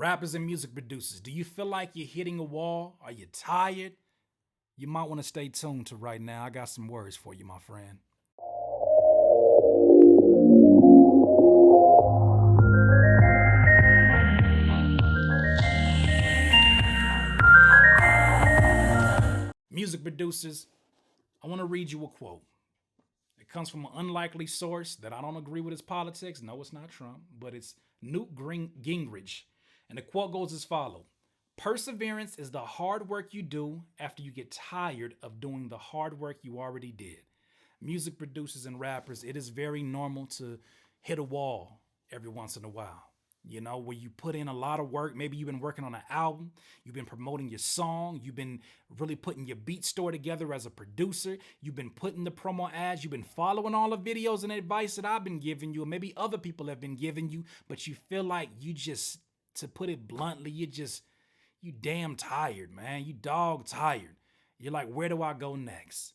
Rappers and music producers, do you feel like you're hitting a wall? Are you tired? You might want to stay tuned to right now. I got some words for you, my friend. Music producers, I want to read you a quote. It comes from an unlikely source that I don't agree with his politics. No, it's not Trump, but it's Gingrich. And the quote goes as follows: Perseverance is the hard work you do after you get tired of doing the hard work you already did. Music producers and rappers, it is very normal to hit a wall every once in a while. You know, where you put in a lot of work. Maybe you've been working on an album, you've been promoting your song, you've been really putting your beat store together as a producer, you've been putting the promo ads, you've been following all the videos and advice that I've been giving you, or maybe other people have been giving you, but you feel like you just, to put it bluntly, you damn tired, man. You dog tired. You're like, where do I go next?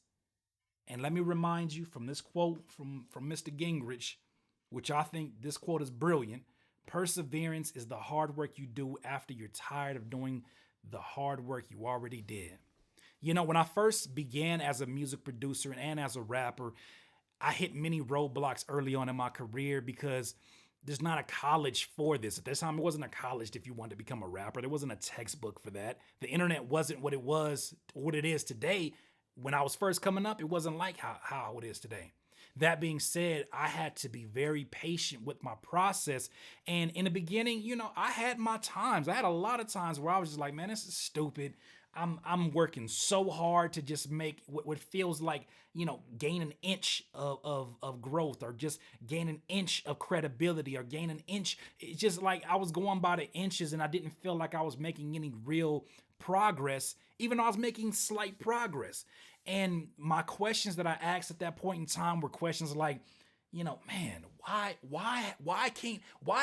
And let me remind you from this quote from Mr. Gingrich, which I think this quote is brilliant. Perseverance is the hard work you do after you're tired of doing the hard work you already did. You know, when I first began as a music producer and as a rapper, I hit many roadblocks early on in my career because there's not a college for this. At this time, it wasn't a college if you wanted to become a rapper. There wasn't a textbook for that. The internet wasn't what it is today. When I was first coming up, it wasn't like how it is today. That being said, I had to be very patient with my process. And in the beginning, you know, I had my times. I had a lot of times where I was just like, man, this is stupid. I'm working so hard to just make what feels like, you know, gain an inch of growth, or just gain an inch of credibility, or gain an inch. It's just like I was going by the inches and I didn't feel like I was making any real progress, even though I was making slight progress. And my questions that I asked at that point in time were questions like, you know, man, why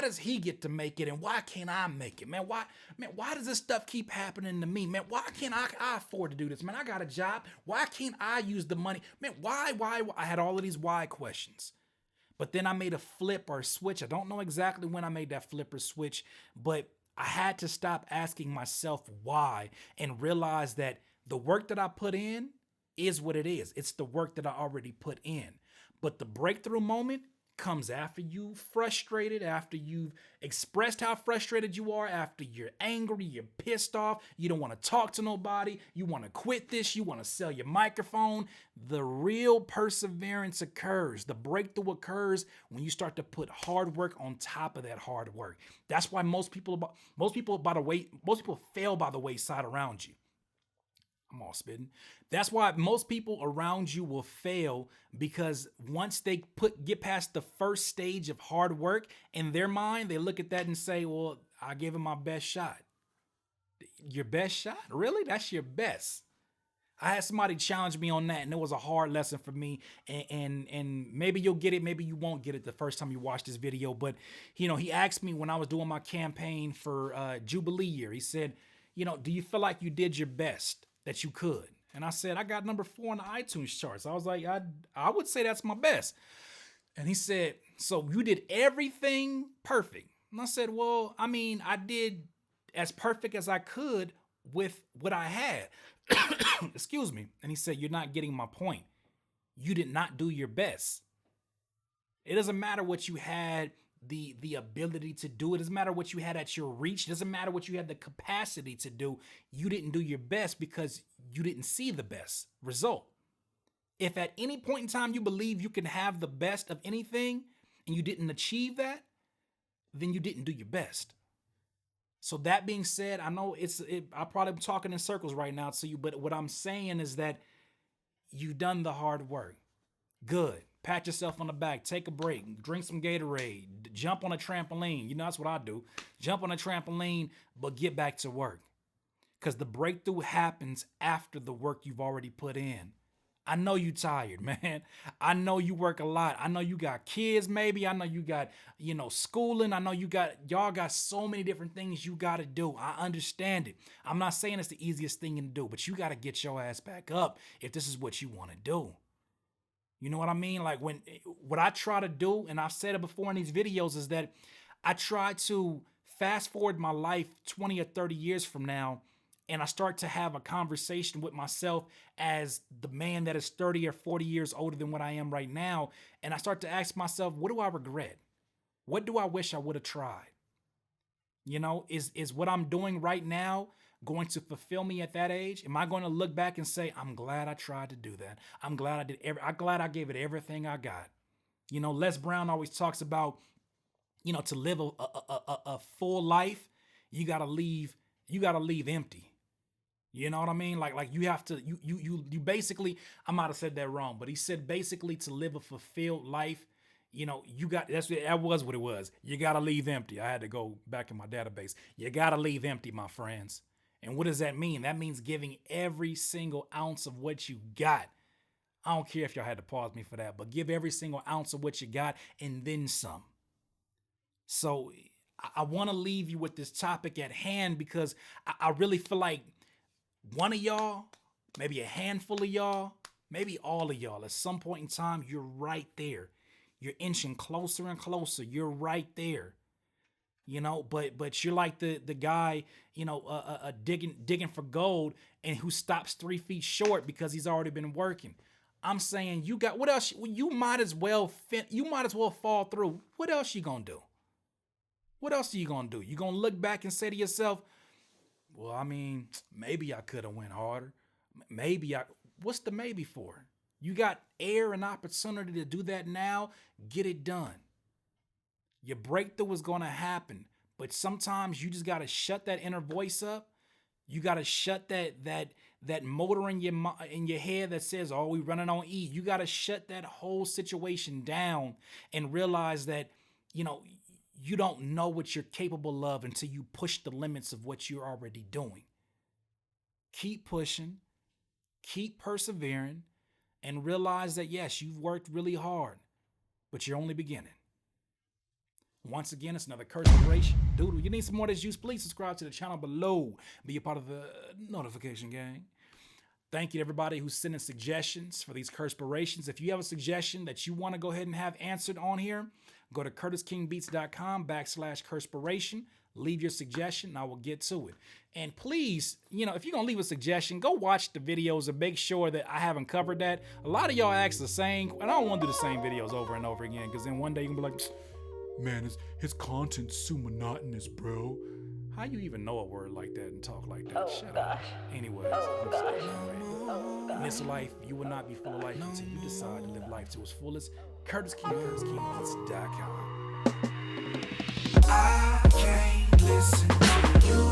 does he get to make it and why can't I make it? Man, why does this stuff keep happening to me? Man, why can't I afford to do this? Man, I got a job. Why can't I use the money? Man, why? I had all of these why questions. But then I made a flip or switch. I don't know exactly when I made that flip or switch, but I had to stop asking myself why and realize that the work that I put in is what it is. It's the work that I already put in. But the breakthrough moment comes after you frustrated, after you've expressed how frustrated you are, after you're angry, you're pissed off, you don't want to talk to nobody, you want to quit this, you want to sell your microphone. The real perseverance occurs. The breakthrough occurs when you start to put hard work on top of that hard work. That's why most people fail by the wayside around you. I'm all spitting. That's why most people around you will fail, because once they get past the first stage of hard work, in their mind, they look at that and say, well, I gave it my best shot. Your best shot? Really? That's your best. I had somebody challenge me on that, and it was a hard lesson for me. And maybe you'll get it, maybe you won't get it the first time you watch this video. But, you know, he asked me when I was doing my campaign for Jubilee year, he said, you know, do you feel like you did your best that you could? And I said, I got number 4 on the iTunes charts. I was like, I would say that's my best. And he said, so you did everything perfect? And I said, well, I mean, I did as perfect as I could with what I had. Excuse me. And he said, you're not getting my point. You did not do your best. It doesn't matter what you had the ability to do. It doesn't matter what you had at your reach. It doesn't matter what you had the capacity to do. You didn't do your best because you didn't see the best result. If at any point in time you believe you can have the best of anything and you didn't achieve that, then you didn't do your best. So that being said, I know I probably am talking in circles right now to you, but what I'm saying is that you've done the hard work. Good. Pat yourself on the back, take a break, drink some Gatorade, jump on a trampoline. You know, that's what I do. Jump on a trampoline, but get back to work. Because the breakthrough happens after the work you've already put in. I know you tired, man. I know you work a lot. I know you got kids, maybe. I know you got, schooling. I know y'all got so many different things you got to do. I understand it. I'm not saying it's the easiest thing to do, but you got to get your ass back up if this is what you want to do. You know what I mean? Like what I try to do, and I've said it before in these videos, is that I try to fast forward my life 20 or 30 years from now, and I start to have a conversation with myself as the man that is 30 or 40 years older than what I am right now, and I start to ask myself, what do I regret? What do I wish I would have tried? You know, is what I'm doing right now going to fulfill me at that age? Am I going to look back and say, I'm glad I tried to do that. I'm glad I gave it everything I got. You know, Les Brown always talks about, you know, to live a full life, you gotta leave empty. You know what I mean? Like you have to, you basically, I might have said that wrong, but he said basically to live a fulfilled life, you know, that was what it was. You gotta leave empty. I had to go back in my database. You gotta leave empty, my friends. And what does that mean? That means giving every single ounce of what you got. I don't care if y'all had to pause me for that, but give every single ounce of what you got and then some. So I want to leave you with this topic at hand because I really feel like one of y'all, maybe a handful of y'all, maybe all of y'all, at some point in time, you're right there. You're inching closer and closer. You're right there. You know, but you're like the guy, you know, digging for gold and who stops 3 feet short because he's already been working. I'm saying you got, what else? You might as well fall through. What else you gonna do? What else are you gonna do? You gonna look back and say to yourself, well, I mean, maybe I could have went harder. What's the maybe for? You got air and opportunity to do that now. Get it done. Your breakthrough is gonna happen, but sometimes you just gotta shut that inner voice up. You gotta shut that motor in your head that says, "Oh, we running on E." You gotta shut that whole situation down and realize that, you know, you don't know what you're capable of until you push the limits of what you're already doing. Keep pushing, keep persevering, and realize that yes, you've worked really hard, but you're only beginning. Once again, it's another Curtspiration. Doodle, you need some more of this juice, please subscribe to the channel below. Be a part of the notification gang. Thank you to everybody who's sending suggestions for these Curtspirations. If you have a suggestion that you want to go ahead and have answered on here, go to curtiskingbeats.com/Curtspiration. Leave your suggestion and I will get to it. And please, you know, if you're going to leave a suggestion, go watch the videos and make sure that I haven't covered that. A lot of y'all ask the same, and I don't want to do the same videos over and over again because then one day you're going to be like, man, his content's too monotonous, bro. How you even know a word like that and talk like that? Shut up. Anyways, I'm sorry, man. In this life, you will not be full of life until you decide to live life to its fullest. curtiskingbeats.com. I can't listen to you.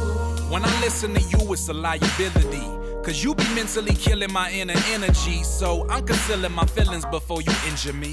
When I listen to you, it's a liability. Cause you be mentally killing my inner energy. So I'm concealing my feelings before you injure me.